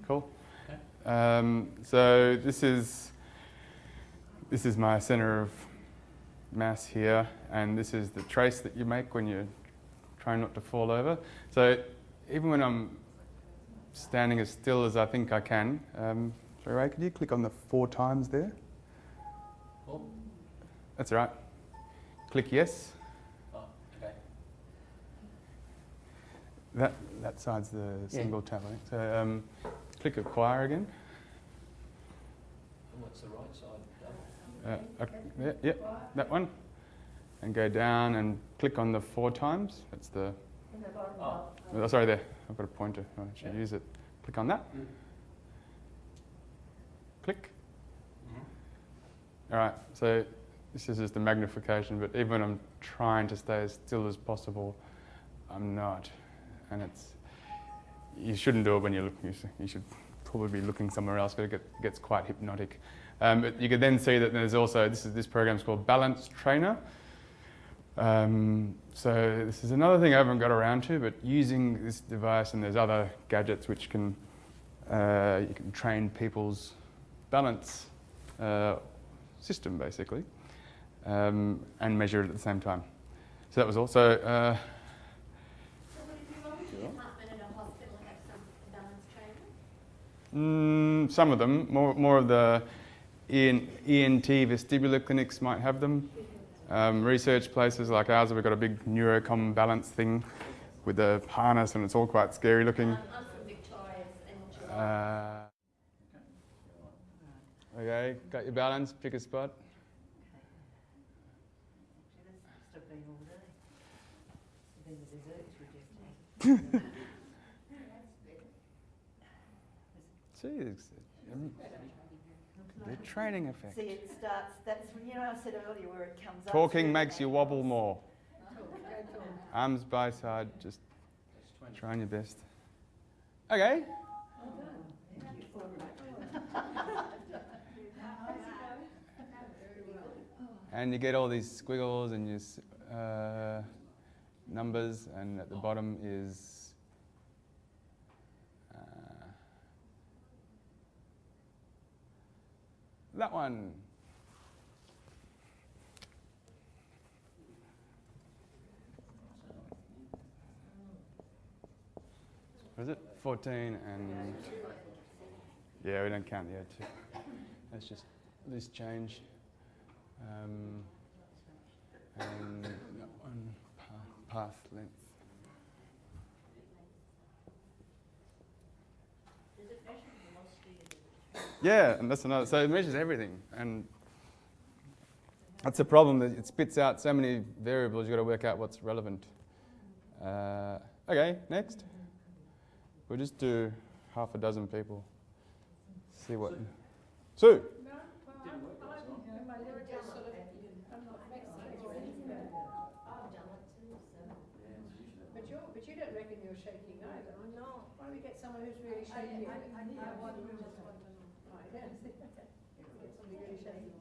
Cool. So this is my center of mass here, and this is the trace that you make when you're trying not to fall over. So even when I'm standing as still as I think I can, sorry Ray, could you click on the 4 times there? Oh. That's all right. Click yes. Oh, okay. That side's the single tab, I think. So click acquire again. And what's the right side? Yeah, that one. And go down and click on the 4 times. That's the... Oh, sorry, there. I've got a pointer. I should use it. Click on that. Click. All right, so this is just the magnification, but even when I'm trying to stay as still as possible, I'm not. And you shouldn't do it when you're looking. You should probably be looking somewhere else, because it gets quite hypnotic. But you can then see that there's also, this program's called Balance Trainer. So this is another thing I haven't got around to, but using this device, and there's other gadgets which can, you can train people's balance system, basically, and measure it at the same time. So that was also... So would it be wrong if the department at a hospital have some balance trainers? Some of them, more of the ENT vestibular clinics might have them. Research places like ours, we've got a big neurocom balance thing with a harness, and it's all quite scary looking. I'm from Victoria in July. Okay, got your balance, pick a spot. Jeez, the training effect. See, it starts, that's, you know, I said earlier where it comes up. Talking makes you wobble more. Arms by side, just trying your best. Okay. And you get all these squiggles and your numbers, and at the bottom is that one. What is it? 14 and... Yeah, we don't count the other 2. That's just this change. And that one, path length. Does it measure the velocity? Yeah, and that's another. So it measures everything, and that's the problem. That it spits out so many variables. You've got to work out what's relevant. Okay, next. We'll just do half a dozen people. See what. Sue. But you don't reckon you're shaking either. No. Why don't we get someone who's really shaking? I want to just want to know. Right, yes. Get somebody really shaky.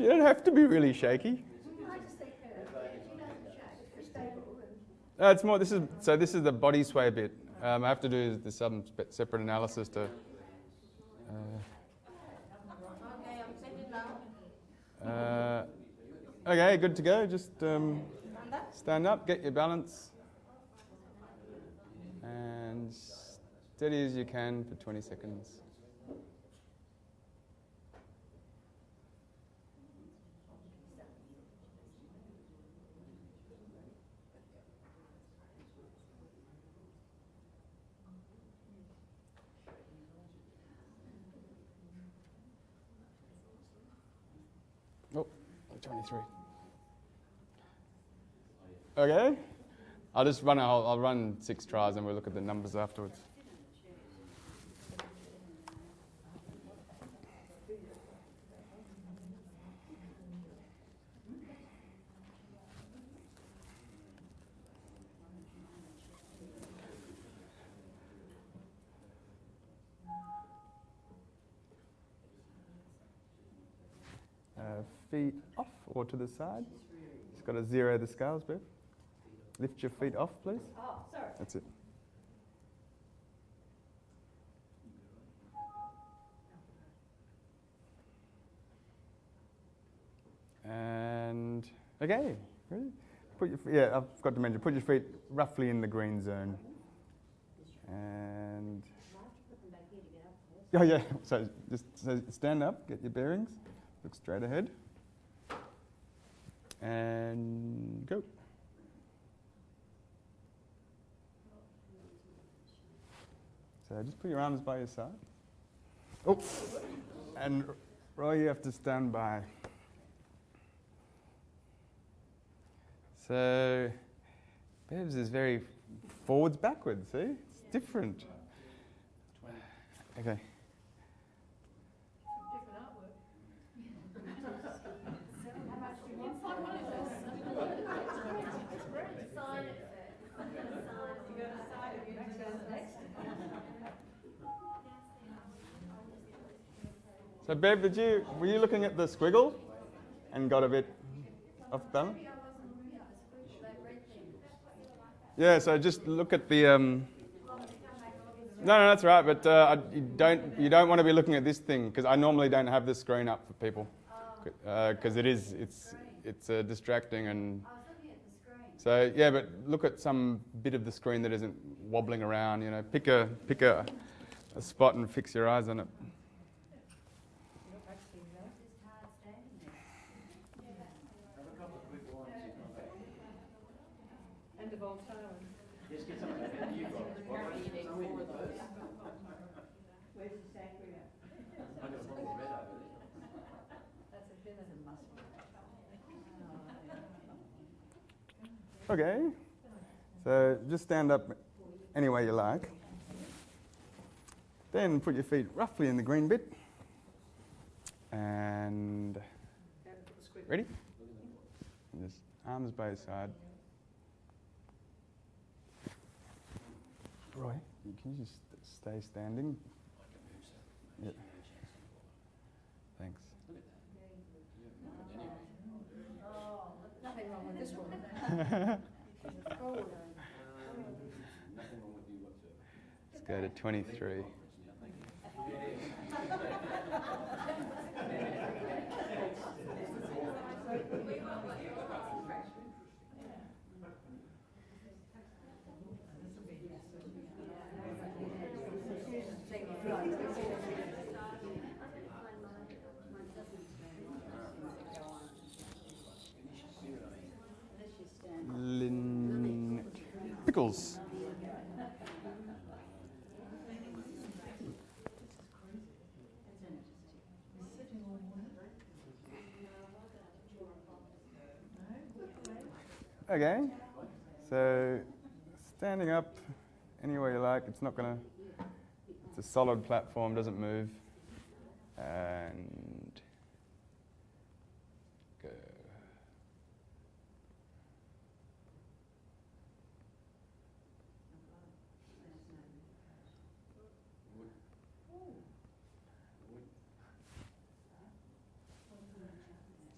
You don't have to be really shaky. I just think if you don't shake, if you're stable. It's more. This is the body sway bit. I have to do some separate analysis to. Okay, I'm sending low. Okay, good to go. Just stand up, get your balance, and steady as you can for 20 seconds. Oh, 23. Okay, I'll run 6 tries and we'll look at the numbers afterwards. Feet off or to the side. Just got to zero the scales, Bev. Lift your feet off, please. Oh, sorry. That's it. Okay, ready? Yeah, I've got to mention, put your feet roughly in the green zone. And, oh yeah, so stand up, get your bearings, look straight ahead. And go. So just put your arms by your side. Oh, and Roy, you have to stand by. So, Bev's is very forwards, backwards, see? It's different. Okay. Different artwork. How much do you want for one of those? Sign it first. You got to sign it, you next goes next. So Bev, were you looking at the squiggle and got a bit off balance? Maybe I wasn't looking at the squiggle, that red thing. Yeah, so just look at the. No, that's right. But you don't want to be looking at this thing because I normally don't have this screen up for people because it's distracting and. I was looking at the screen. So yeah, but look at some bit of the screen that isn't wobbling around. You know, pick a spot and fix your eyes on it. Just hard standing there. Have a couple of quick lines in on that. And of old Taiwan. Just get something that you got. Apparently you need more of those. Where's the sangria? I got a bottle of red over there. That's a bit of a must. Okay. So just stand up any way you like. Then put your feet roughly in the green bit. And ready? And just arms by your side. Roy, can you just stay standing? Yeah. Thanks. Oh, nothing wrong with this one. Oh, Nothing wrong with you whatsoever. Let's go to 23. Pickles. Okay, so standing up any way you like. It's not gonna. It's a solid platform, doesn't move. And go.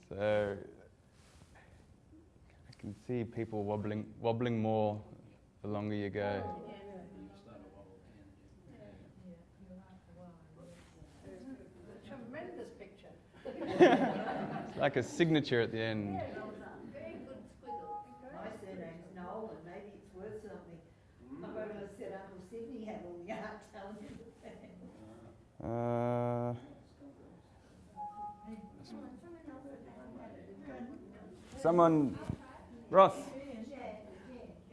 So I can see people wobbling more the longer you go. tremendous picture. It's like a signature at the end. Very good squiggle. My surname's Noel, and maybe it's worth something. I'm going to set Uncle Sydney had all the art talent. Someone, Ross,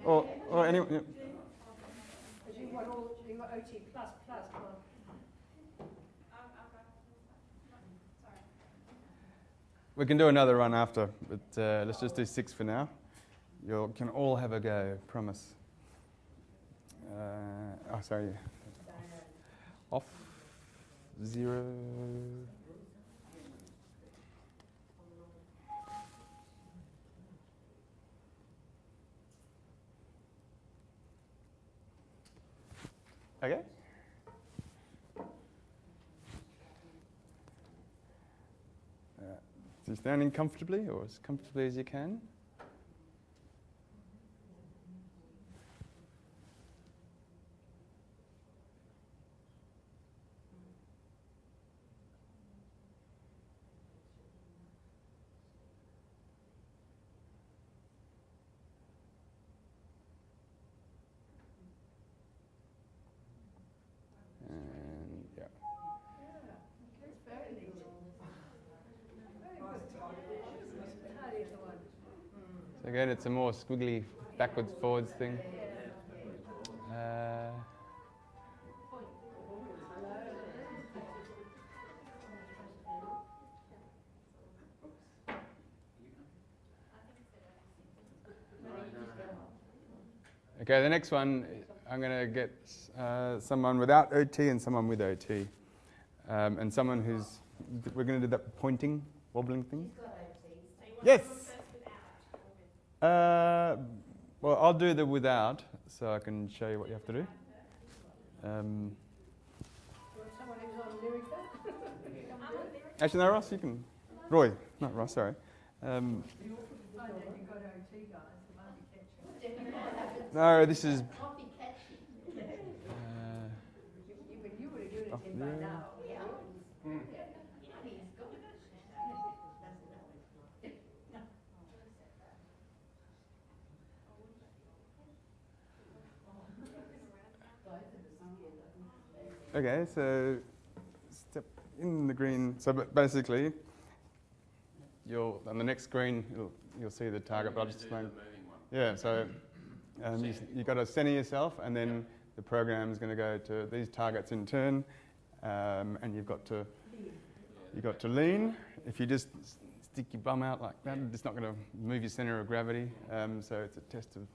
or anyone. Yeah. Because you got OT plus, well, We can do another run after, but let's just do 6 for now. You can all have a go, promise. Sorry. Off, 0. Okay. So you're standing comfortably, or as comfortably as you can. So again, it's a more squiggly backwards, forwards thing. Okay, the next one, I'm going to get someone without OT and someone with OT. And someone who's, we're going to do that pointing, wobbling thing. Yes! Well, I'll do the without, so I can show you what you have to do. Someone who's on Lyrica? Actually, no, Ross, you can. Roy, not Ross, sorry. No, this is. You would have given it to him by now. Yeah. Okay, so step in the green. So basically, on the next screen, you'll see the target, but I'll just explain. Yeah, so you've got to center yourself, and then the program is going to go to these targets in turn, and you've got to lean. If you just stick your bum out like that, it's not going to move your center of gravity. So it's a test of,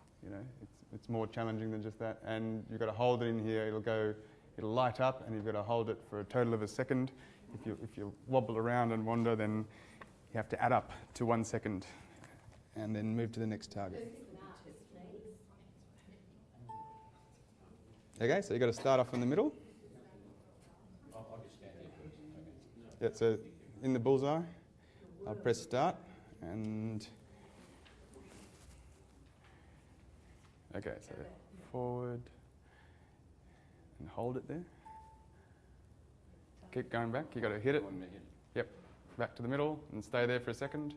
it's more challenging than just that. And you've got to hold it in here. It'll light up, and you've got to hold it for a total of a second. If you wobble around and wander, then you have to add up to 1 second, and then move to the next target. Okay, so you've got to start off in the middle. I'll just stand here first. Okay. Yeah, so in the bullseye, I'll press start, and okay, so forward, and hold it there. Keep going back, you've got to hit it. Yep, back to the middle, and stay there for a second.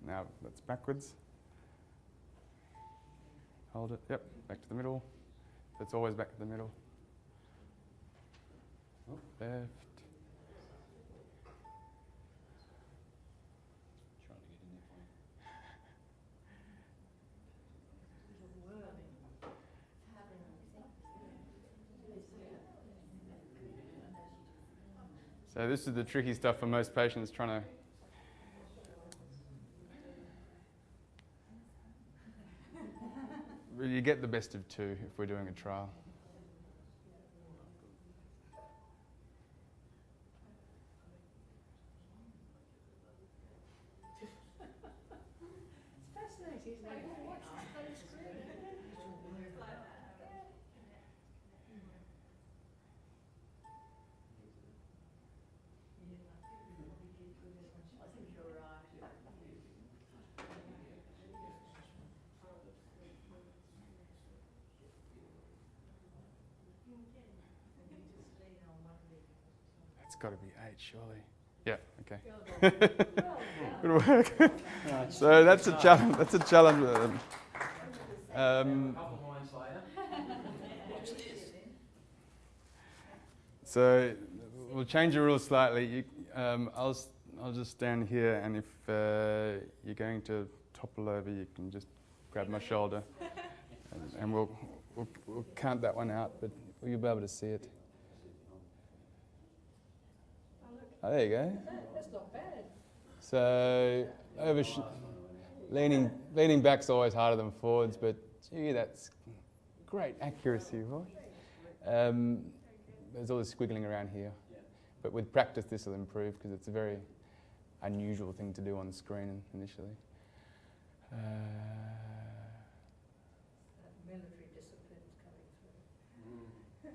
Now that's backwards. Hold it, yep, back to the middle. It's always back to the middle. Left. Trying to get in there for you. So this is the tricky stuff for most patients, trying to you get the best of two if we're doing a trial. It's fascinating, isn't it? It's got to be 8, surely. Yeah. Okay. Good work. So that's a challenge. That's a challenge. A couple lines later. Watch this. So we'll change the rules slightly. I'll just stand here, and if you're going to topple over, you can just grab my shoulder, and we'll count that one out, but you'll be able to see it. Oh, there you go. That's not bad. So leaning back's always harder than forwards, but gee, that's great accuracy, right? There's all this squiggling around here, but with practice this will improve because it's a very unusual thing to do on screen initially. That military discipline's coming through.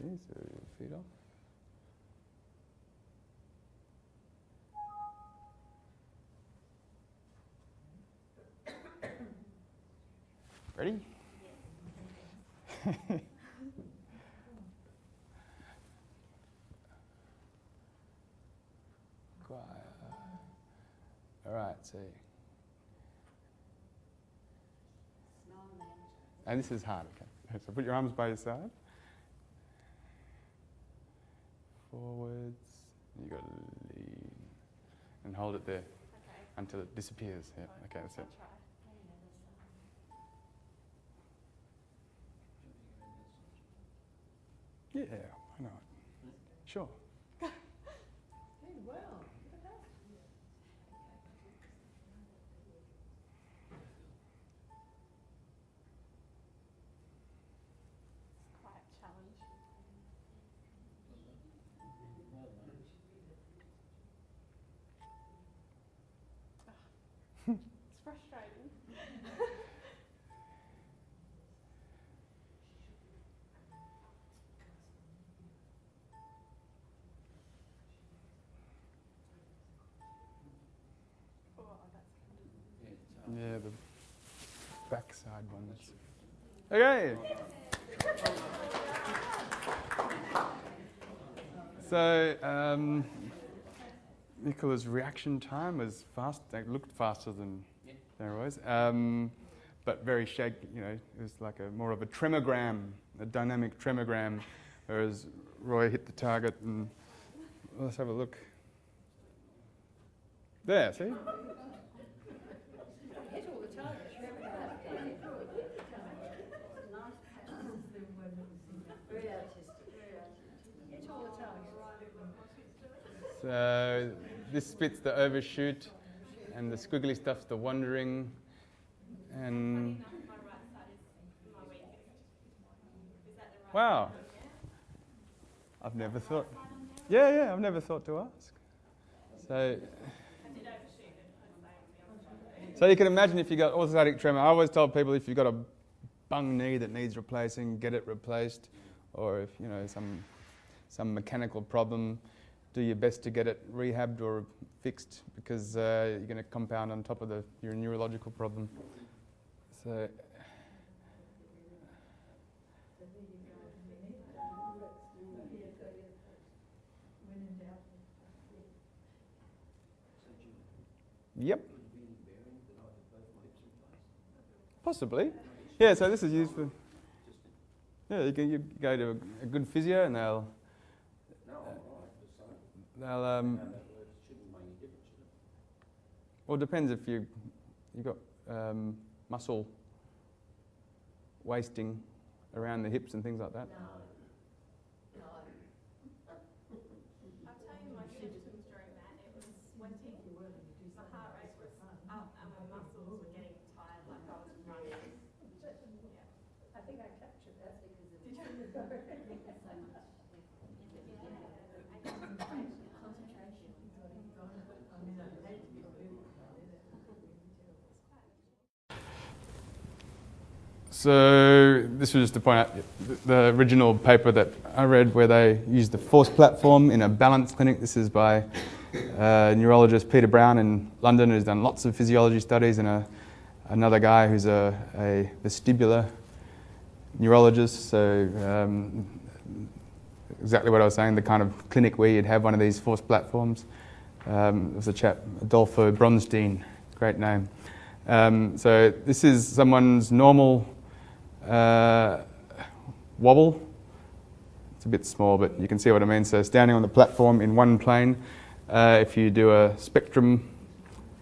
Okay, so feet off. Ready? Quiet. All right, so. And this is hard, okay? So put your arms by your side. forwards. You got to lean and hold it there Okay. until it disappears. Yeah. Okay, that's it. I'll try. Yeah, why not? Sure. Did well. Look at that. It's quite a challenge. It's frustrating. Oh, that's good. Yeah, the backside ones. Okay. So, Nicola's reaction time was fast. It looked faster than was, but very shaky. You know, it was like more of a tremogram, a dynamic tremogram, whereas Roy hit the target. And let's have a look. There, see? Hit all the targets. Very artistic, very artistic. Hit all the targets. So this bit's the overshoot, and the squiggly stuff's the wandering, and Enough, my right side is my weakest. Is that the right wow, one? Yeah? I've never thought. Yeah, I've never thought to ask. So, I did overshoot it, I'd say. so you can imagine if you got orthostatic tremor. I always tell people if you've got a bung knee that needs replacing, get it replaced, or if you know some mechanical problem, do your best to get it rehabbed or fixed, because you're going to compound on top of your neurological problem. So, yep, possibly. Yeah, so this is used for. Yeah, you go to a good physio and they'll well, it depends if you've got muscle wasting around the hips and things like that. I'll tell you my symptoms during that. It was sweating, my heart rate was up, and my muscles were getting tired like I was running. Yeah. I think I captured that. So this was just to point out the original paper that I read where they used the force platform in a balance clinic. This is by neurologist Peter Brown in London, who's done lots of physiology studies, and another guy who's a vestibular neurologist. So exactly what I was saying, the kind of clinic where you'd have one of these force platforms. There was a chap, Adolfo Bronstein, great name. So this is someone's normal wobble. It's a bit small, but you can see what I mean. So standing on the platform in one plane, if you do a spectrum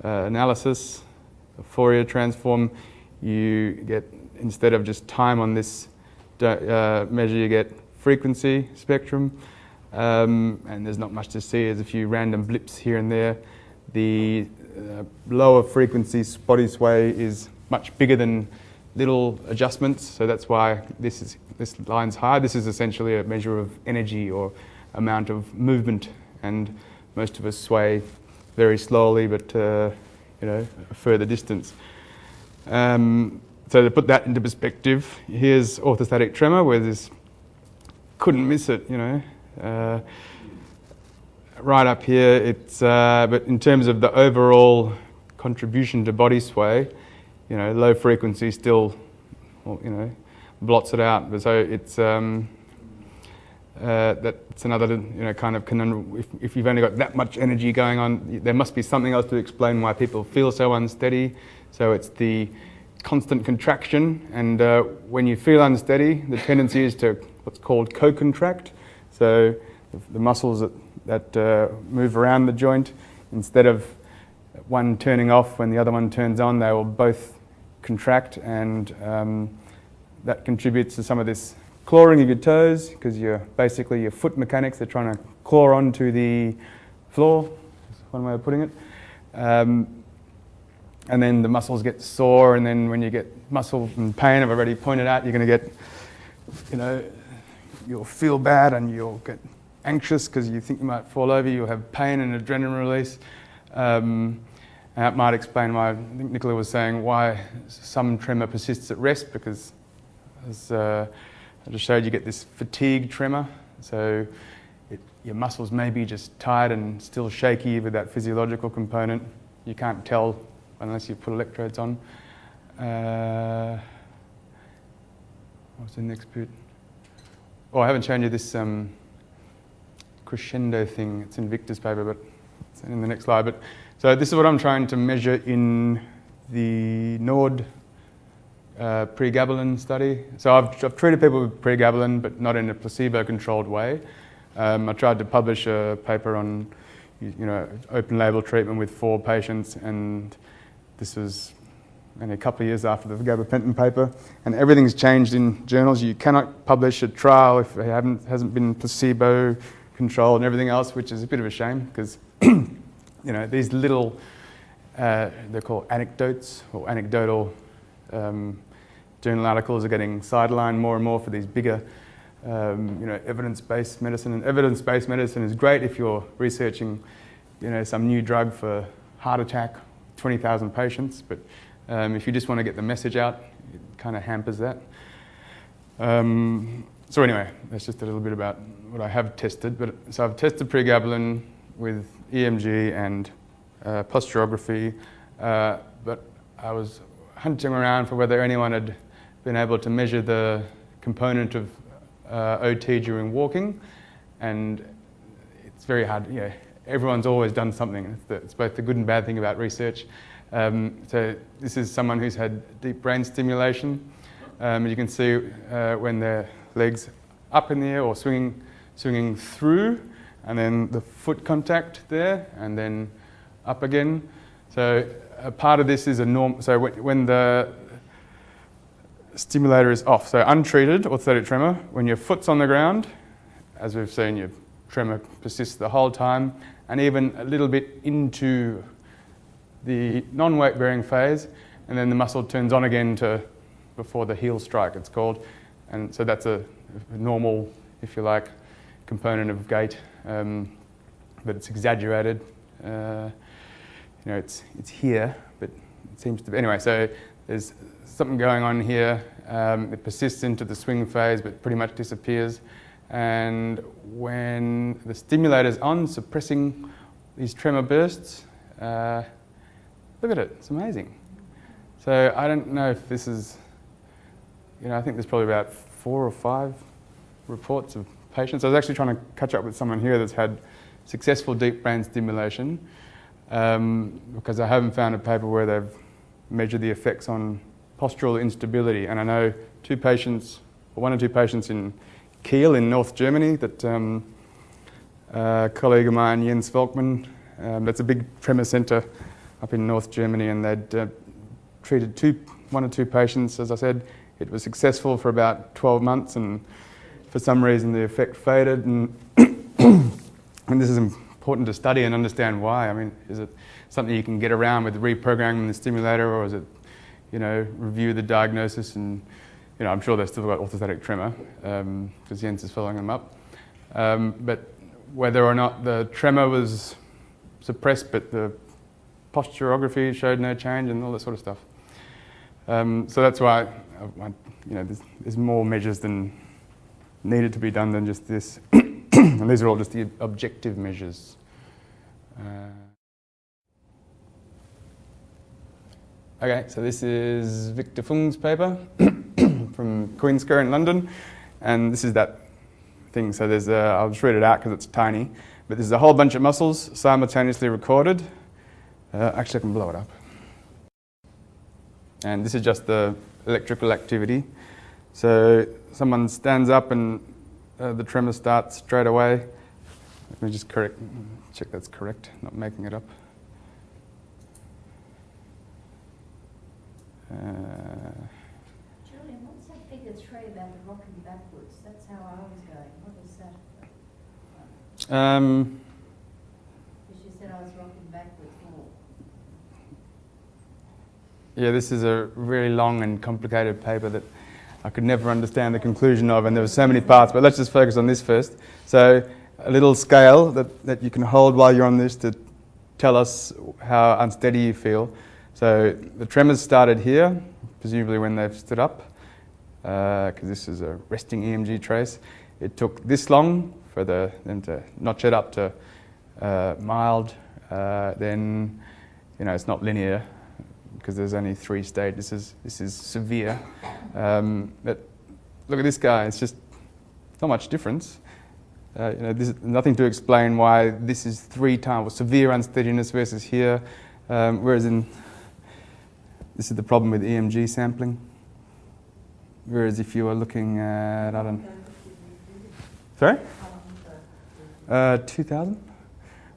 analysis, a Fourier transform, you get, instead of just time on this measure, you get frequency spectrum. And there's not much to see. There's a few random blips here and there. The lower frequency body sway is much bigger than little adjustments, so that's why this line's high. This is essentially a measure of energy or amount of movement, and most of us sway very slowly, but a further distance. So to put that into perspective, here's orthostatic tremor, where this couldn't miss it, right up here. It's but in terms of the overall contribution to body sway, low frequency still, blots it out. But so it's that's another kind of conundrum. If you've only got that much energy going on, there must be something else to explain why people feel so unsteady. So it's the constant contraction, and when you feel unsteady, the tendency is to what's called co-contract. So the muscles that move around the joint, instead of one turning off when the other one turns on, they will both contract, and that contributes to some of this clawing of your toes, because basically your foot mechanics are trying to claw onto the floor, is one way of putting it. And then the muscles get sore, and then when you get muscle and pain, I've already pointed out, you're going to get, you'll feel bad and you'll get anxious because you think you might fall over, you'll have pain and adrenaline release. And that might explain why, I think Nicola was saying, why some tremor persists at rest, because as I just showed, you get this fatigue tremor. So your muscles may be just tired and still shaky with that physiological component. You can't tell unless you put electrodes on. What's the next bit? Oh, I haven't shown you this crescendo thing. It's in Victor's paper, but it's in the next slide. But so this is what I'm trying to measure in the Nord pregabalin study. So I've treated people with pregabalin, but not in a placebo-controlled way. I tried to publish a paper on, open label treatment with 4 patients, and this was only a couple of years after the gabapentin paper, and everything's changed in journals. You cannot publish a trial if it hasn't been placebo-controlled and everything else, which is a bit of a shame, because these little, they're called anecdotes or anecdotal journal articles are getting sidelined more and more for these bigger, evidence-based medicine. And evidence-based medicine is great if you're researching, some new drug for heart attack, 20,000 patients, but if you just want to get the message out, it kind of hampers that. So anyway, that's just a little bit about what I have tested. So I've tested pregabalin with EMG and posturography, but I was hunting around for whether anyone had been able to measure the component of OT during walking, and it's very hard. Everyone's always done something. It's both the good and bad thing about research. So this is someone who's had deep brain stimulation. You can see when their legs up in the air or swinging through, and then the foot contact there, and then up again. So a part of this is a norm. So when the stimulator is off, so untreated orthostatic tremor, when your foot's on the ground, as we've seen, your tremor persists the whole time, and even a little bit into the non-weight bearing phase, and then the muscle turns on again to before the heel strike, it's called. And so that's a normal, if you like, component of gait, but it's exaggerated. It's here, but it seems to be. Anyway, so there's something going on here. It persists into the swing phase, but pretty much disappears. And when the stimulator's on, suppressing these tremor bursts, look at it, it's amazing. So I don't know if this is, I think there's probably about 4 or 5 reports of patients. I was actually trying to catch up with someone here that's had successful deep brain stimulation, because I haven't found a paper where they've measured the effects on postural instability. And I know 1 or 2 patients in Kiel in North Germany that a colleague of mine, Jens Volkmann, that's a big tremor centre up in North Germany, and they'd treated 1 or 2 patients. As I said, it was successful for about 12 months, and for some reason the effect faded. And and this is important to study and understand why. I mean, is it something you can get around with reprogramming the stimulator, or is it, review the diagnosis and, I'm sure they've still got orthostatic tremor, because Jens is following them up. But whether or not the tremor was suppressed, but the posturography showed no change and all that sort of stuff. So that's why, there's more measures than needed to be done than just this. And these are all just the objective measures. Okay, so this is Victor Fung's paper from Queen's Square in London, and this is that thing. So there's I'll just read it out because it's tiny, but there's a whole bunch of muscles simultaneously recorded. Actually, I can blow it up. And this is just the electrical activity. So someone stands up and the tremor starts straight away. Let me just check that's correct, not making it up. Julian, what's that figure 3 about the rocking backwards? That's how I was going. What is that? Because you said I was rocking backwards more. Yeah, this is a really long and complicated paper that I could never understand the conclusion of, and there were so many parts, but let's just focus on this first. So a little scale that you can hold while you're on this to tell us how unsteady you feel. So the tremors started here, presumably when they've stood up, because this is a resting EMG trace. It took this long for them to notch it up to mild. Then, it's not linear because there's only 3 stages. This is severe. But look at this guy. It's just not much difference. There's nothing to explain why this is 3 times severe unsteadiness versus here, whereas this is the problem with EMG sampling. Whereas if you were looking at, I don't know. Sorry? 2000.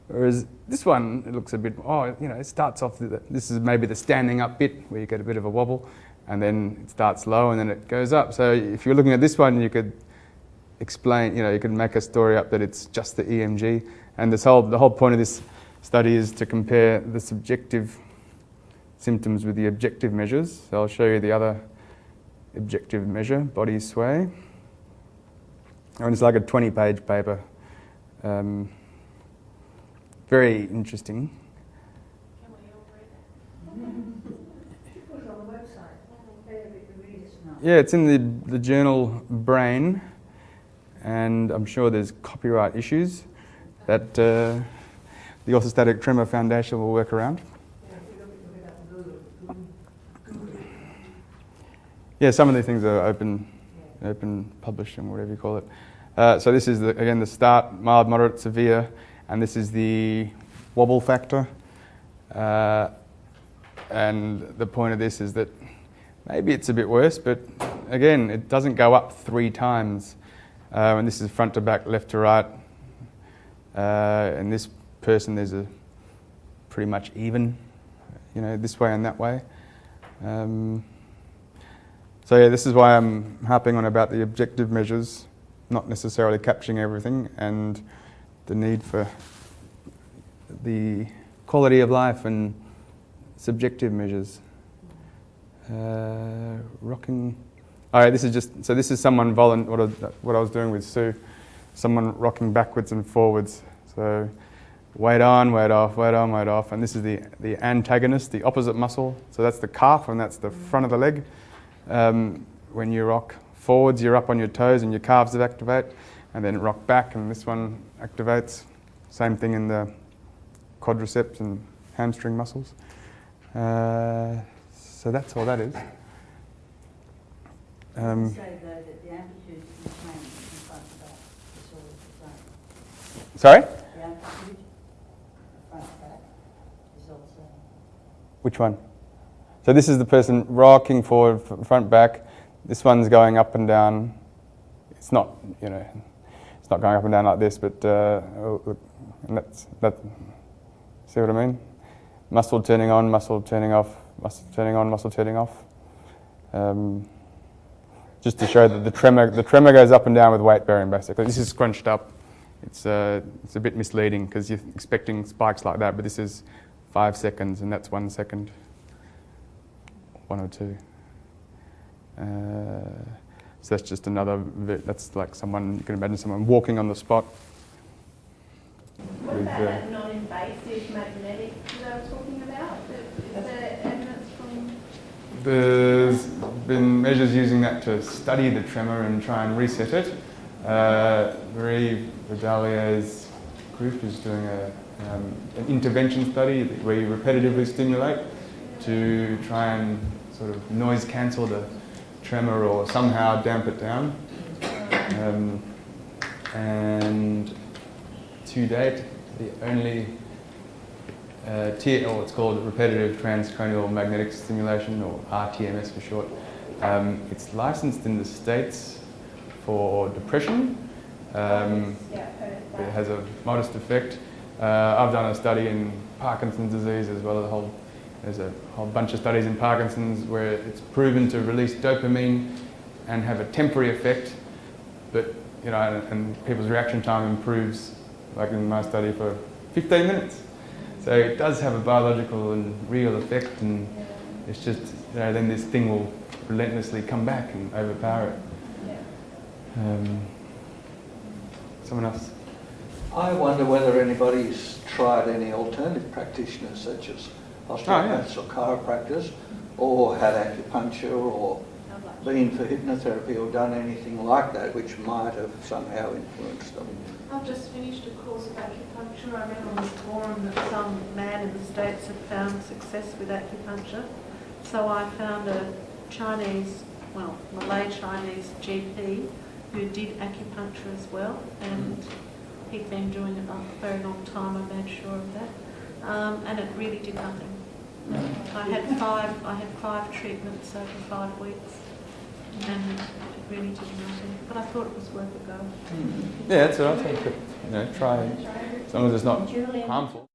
Whereas this one, it looks a bit, it starts off, this is maybe the standing up bit where you get a bit of a wobble, and then it starts low and then it goes up. So if you're looking at this one, you could explain, you could make a story up that it's just the EMG. And the whole point of this study is to compare the subjective symptoms with the objective measures. So I'll show you the other objective measure, body sway. And it's like a 20-page paper. Very interesting. Can we all read it? Put it on the website. Yeah, it's in the journal Brain, and I'm sure there's copyright issues that the Orthostatic Tremor Foundation will work around. Yeah, some of these things are open publishing, whatever you call it. So this is, again, the start, mild, moderate, severe, and this is the wobble factor. And the point of this is that maybe it's a bit worse, but again, it doesn't go up 3 times. And this is front to back, left to right. And this person, there's a pretty much even, this way and that way. So yeah, this is why I'm harping on about the objective measures, not necessarily capturing everything, and the need for the quality of life and subjective measures. Rocking. All right, this is someone what I was doing with Sue, someone rocking backwards and forwards. So weight on, weight off, weight on, weight off, and this is the antagonist, the opposite muscle. So that's the calf, and that's the front of the leg. When you rock forwards, you're up on your toes and your calves activate, and then rock back, and this one activates. Same thing in the quadriceps and hamstring muscles. So that's all that is. Say though that the amplitude is the same in front of back. It's always the same. Sorry? The amplitude front to back is all the same. Which one? So this is the person rocking forward, front, back. This one's going up and down. It's not, it's not going up and down like this, but and that. See what I mean? Muscle turning on, muscle turning off, muscle turning on, muscle turning off. Just to show that the tremor goes up and down with weight bearing. Basically, this is scrunched up. It's a bit misleading because you're expecting spikes like that, but this is 5 seconds, and that's 1 second. 1 or 2. So that's just that's like someone, you can imagine someone walking on the spot. What about that non-invasive magnetic that I was talking about? Is there evidence from... There's been measures using that to study the tremor and try and reset it. Marie Vidalier's group is doing an intervention study where you repetitively stimulate to try and sort of noise cancel the tremor or somehow damp it down. And to date, the only it's called repetitive transcranial magnetic stimulation, or RTMS for short. It's licensed in the States for depression. Yeah, I've heard it has a modest effect. I've done a study in Parkinson's disease as well. There's a whole bunch of studies in Parkinson's where it's proven to release dopamine and have a temporary effect, but and people's reaction time improves, like in my study, for 15 minutes. So it does have a biological and real effect, and it's just then this thing will relentlessly come back and overpower it. Someone else? I wonder whether anybody's tried any alternative practitioners such as osteopaths or chiropractors, or had acupuncture, or been for hypnotherapy, or done anything like that which might have somehow influenced them. I've just finished a course of acupuncture. I read on the forum that some man in the States had found success with acupuncture. So I found a Malay Chinese GP who did acupuncture as well, and he'd been doing it a very long time, I made sure of that. And it really did nothing. I had five treatments over 5 weeks, and it really did nothing. But I thought it was worth a go. Yeah, that's what I think. Try it. As long as it's not harmful.